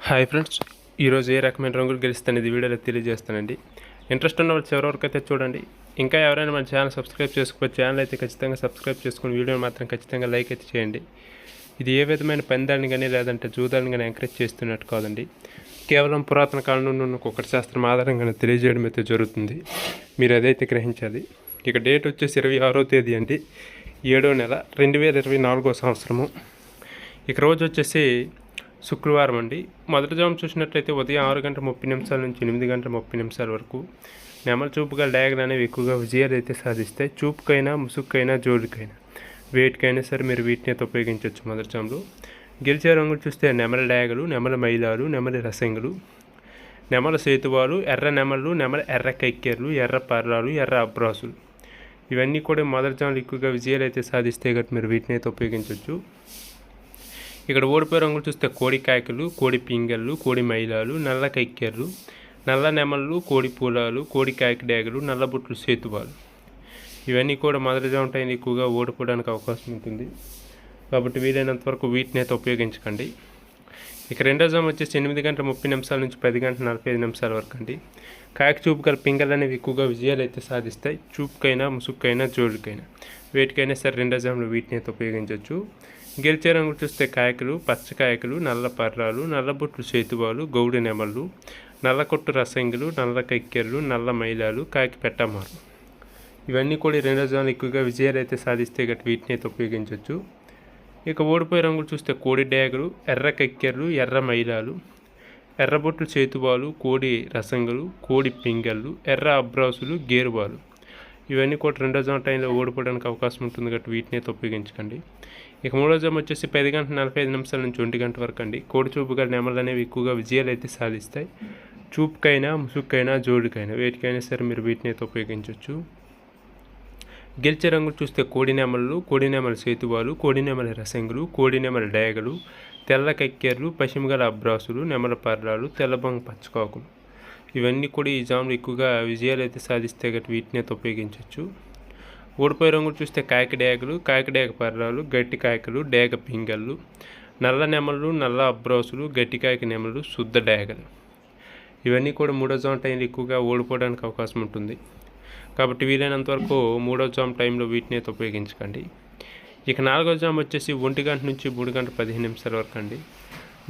Hi friends, ఈరోజు ఏ రకమైన రంగులు గెలుస్తానేది వీడియోలో తెలియజేస్తానండి. ఇంట్రెస్ట్ ఉన్న వాళ్ళు చివరి వరకు అయితే చూడండి. ఇంకా ఎవరైనా మన ఛానల్ సబ్స్క్రైబ్ చేసుకోవచ్చు. ఛానల్ అయితే ఖచ్చితంగా సబ్స్క్రైబ్ చేసుకుని వీడియోని మాత్రం ఖచ్చితంగా లైక్ అయితే చేయండి. ఇది ఏ విధమైన పందాన్ని కానీ లేదంటే జూదాన్ని కానీ ఎంకరేజ్ చేస్తున్నట్టు కాదండి. కేవలం పురాతన కాలం నుండి ఉన్న కుక్కటి శాస్త్రం ఆధారంగానే తెలియజేయడం అయితే జరుగుతుంది. మీరు అదైతే గ్రహించాలి. ఇక డేట్ వచ్చేసి 26వ తేదీ అండి, 7వ నెల 2024వ సంవత్సరము. ఇక రోజు వచ్చేసి శుక్రవారం అండి. మొదటి జాము చూసినట్లయితే ఉదయం 6:30 నుంచి 8:30 వరకు నెమల చూపుగా డ్యాగలు అనేవి ఎక్కువగా విజయాలు అయితే సాధిస్తాయి. చూపుకైనా ముసుగుకైనా జోడుకైనా వేటికైనా సరే మీరు వీటిని అయితే ఉపయోగించవచ్చు. మొదటి జాములో గెలిచే రంగులు చూస్తే నెమల డ్యాగలు, నెమల మైలాలు, నెమలి రసంగులు, నెమల సేతువాలు, ఎర్ర నెమళ్ళు, నెమల ఎర్ర కైక్కెర్లు, ఎర్ర పర్రాలు, ఎర్ర అబ్రాసులు ఇవన్నీ కూడా మొదటి జాములు ఎక్కువగా విజయాలు అయితే సాధిస్తే కాబట్టి మీరు వీటిని అయితే ఉపయోగించవచ్చు. ఇక్కడ ఓడిపోయే రంగులు చూస్తే కోడి కాయకులు, కోడి పింగళ్ళు, కోడి మైలాలు, నల్ల కైక్కెర్లు, నల్ల నెమళ్ళు, కోడి పూలాలు, కోడి కాయక డ్యాగలు, నల్లబుట్లు సేతువాలు ఇవన్నీ కూడా మొదటి జాము టైం ఎక్కువగా ఓడిపోవడానికి అవకాశం ఉంటుంది. కాబట్టి వీలైనంత వరకు వీటిని అయితే ఉపయోగించకండి. ఇక రెండో జాము వచ్చేసి 8:30 నుంచి 10:45 వరకు అండి. కాయక చూపు గల పింగళ్ళు అనేవి ఎక్కువగా విజయాలు అయితే సాధిస్తాయి. చూపుకైనా ముసుగుకైనా జోడుకైనా వేటికైనా సరే రెండో జాములో వీటిని అయితే ఉపయోగించవచ్చు. గెలిచే రంగులు చూస్తే కాయకులు, పచ్చకాయకులు, నల్ల పర్రాలు, నల్లబుట్లు సేతువాలు, గౌడి నెమళ్ళు, నల్లకొట్టు రసంగులు, నల్ల కైక్కెర్లు, నల్ల మైలాలు, కాకి పెట్టమారు ఇవన్నీ కూడా రెండో జాములు ఎక్కువగా విజయాలు అయితే సాధిస్తే గట్టి వీటిని అయితే ఉపయోగించవచ్చు. ఇక ఓడిపోయే రంగులు చూస్తే కోడి డ్యాగలు, ఎర్ర కైక్కెర్లు, ఎర్ర మైలాలు, ఎర్రబొట్లు చేతువాలు, కోడి రసంగులు, కోడి పింగళ్ళు, ఎర్ర అబ్రాసులు, గేరువాలు ఇవన్నీ కూడా రెండో జాము టైంలో ఓడిపోవడానికి అవకాశం ఉంటుంది కాబట్టి వీటిని అయితే ఉపయోగించకండి. ఇక మూడో జాము వచ్చేసి 10:45 నుంచి 1 వరకు అండి. కోడి చూపుగా నెమలు అనేవి ఎక్కువగా విజయాలు అయితే సాధిస్తాయి. చూపుకైనా ముసుగుకైనా జోడుకైనా వేటికైనా సరే మీరు వీటిని అయితే ఉపయోగించవచ్చు. గెలిచే రంగులు చూస్తే కోడి నెమళ్ళు, కోడి నెమల సేతువాలు, కోడి నెమల రసంగులు, కోడి నెమల డ్యాగలు, తెల్ల కక్కెర్లు, పశ్చిమగల అబ్రాసులు, నెమల పర్రాలు, తెల్లబొంగ పచ్చకాకులు ఇవన్నీ కూడా ఈ జాములు ఎక్కువగా విజయాలు అయితే సాధిస్తే గట్టి వీటిని అయితే ఉపయోగించవచ్చు. ఓడిపోయే రంగులు చూస్తే కాయక డ్యాగలు, కాయక డ్యాగ పర్రాలు, గట్టి కాయకలు, డ్యాగ పింగళ్ళు, నల్ల నెమళ్ళు, నల్ల అబ్రాసులు, గట్టి కాయక నెమలు, శుద్ధ డ్యాగలు ఇవన్నీ కూడా మూడో జాము టైంలో ఎక్కువగా ఓడిపోవడానికి అవకాశం ఉంటుంది. కాబట్టి వీలైనంత వరకు మూడో జాము టైంలో వీటిని అయితే ఉపయోగించకండి. ఇక నాలుగో జాము వచ్చేసి 1 నుంచి 3:15 వరకు అండి.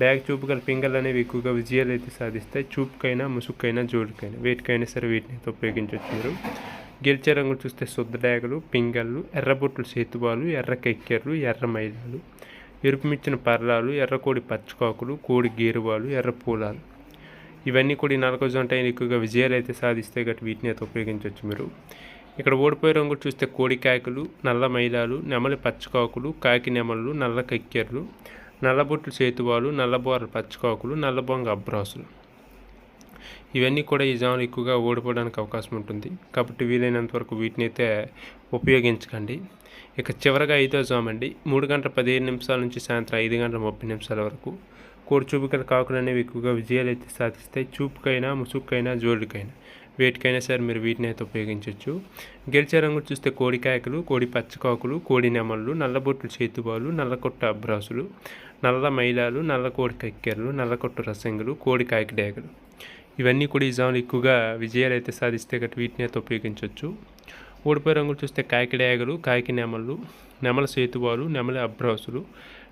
డ్యాగ్ చూపు గల పింగళ్ళు అనేవి ఎక్కువగా విజయాలు అయితే సాధిస్తాయి. చూపుకైనా ముసుగుకైనా జోడుకైనా వేటికైనా సరే వీటిని అయితే ఉపయోగించవచ్చు. మీరు గెలిచే రంగులు చూస్తే శుద్ధ డ్యాగలు, పింగళ్ళు, ఎర్రబొట్లు సేతువాలు, ఎర్ర కైక్కెర్లు, ఎర్ర మైలాలు, ఎరుపు మిచ్చిన పర్లాలు, ఎర్రకోడి పచ్చకాకులు, కోడి గేరువాలు, ఎర్ర పూలాలు ఇవన్నీ కూడా ఈ నాలుగో జాము టైం ఎక్కువగా విజయాలు అయితే సాధిస్తే గట్టి వీటిని అయితే ఉపయోగించవచ్చు. మీరు ఇక్కడ ఓడిపోయే రంగులు చూస్తే కోడి కాయకులు, నల్ల మైలాలు, నెమలి పచ్చకాకులు, కాకి నెమళ్ళు, నల్ల కైక్కెర్లు, నల్లబొట్లు సేతువాలు, నల్లబోరల పచ్చకాకులు, నల్లబొంగ అబ్రాసులు ఇవన్నీ కూడా ఈ జాములు ఎక్కువగా ఓడిపోవడానికి అవకాశం ఉంటుంది. కాబట్టి వీలైనంత వరకు వీటిని అయితే ఉపయోగించకండి. ఇక చివరిగా 5వ జాము అండి. 3:15 నుంచి సాయంత్రం 5:30 వరకు కోడి చూపు గల కాకులు అనేవి ఎక్కువగా విజయాలు అయితే సాధిస్తాయి. చూపుకైనా ముసుగుకైనా జోడుకైనా వేటికైనా సరే మీరు వీటిని అయితే ఉపయోగించవచ్చు. గెలిచే రంగులు చూస్తే కోడి కాయకులు, కోడి పచ్చకాకులు, కోడి నెమళ్ళు, నల్లబొట్లు చేతువాలు, నల్లకొట్ట అబ్రాసులు, నల్ల మైలాలు, నల్ల కోడి కక్కెర్లు, నల్లకొట్టు రసంగులు, కోడి కాయక డ్యాగలు ఇవన్నీ కూడా ఈ జాములు ఎక్కువగా విజయాలు అయితే సాధిస్తే గట్టి వీటిని అయితే ఉపయోగించవచ్చు. ఓడిపోయే రంగులు చూస్తే కాయక డ్యాగలు, కాయకి నెమళ్ళు, నెమల సేతువాలు, నెమలి అబ్రాసులు,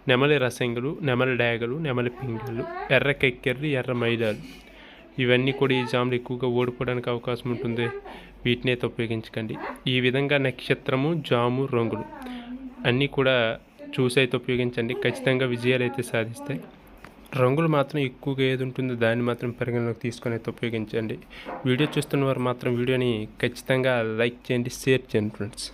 నెమలి రసంగులు, నెమలి డ్యాగలు, నెమలి పింగళ్ళు, ఎర్ర కక్కెర్లు, ఎర్ర మైలాలు ఇవన్నీ కూడా ఈ జాములు ఎక్కువగా ఓడిపోవడానికి అవకాశం ఉంటుంది. వీటిని అయితే ఉపయోగించకండి. ఈ విధంగా నక్షత్రము, జాము, రంగులు అన్నీ కూడా చూసి అయితే ఉపయోగించండి. ఖచ్చితంగా విజయాలు అయితే సాధిస్తాయి. రంగులు మాత్రం ఎక్కువగా ఏది ఉంటుందో దాన్ని మాత్రం పరిగణలోకి తీసుకొని అయితే ఉపయోగించండి. వీడియో చూస్తున్న వారు మాత్రం వీడియోని ఖచ్చితంగా లైక్ చేయండి, షేర్ చేయండి ఫ్రెండ్స్.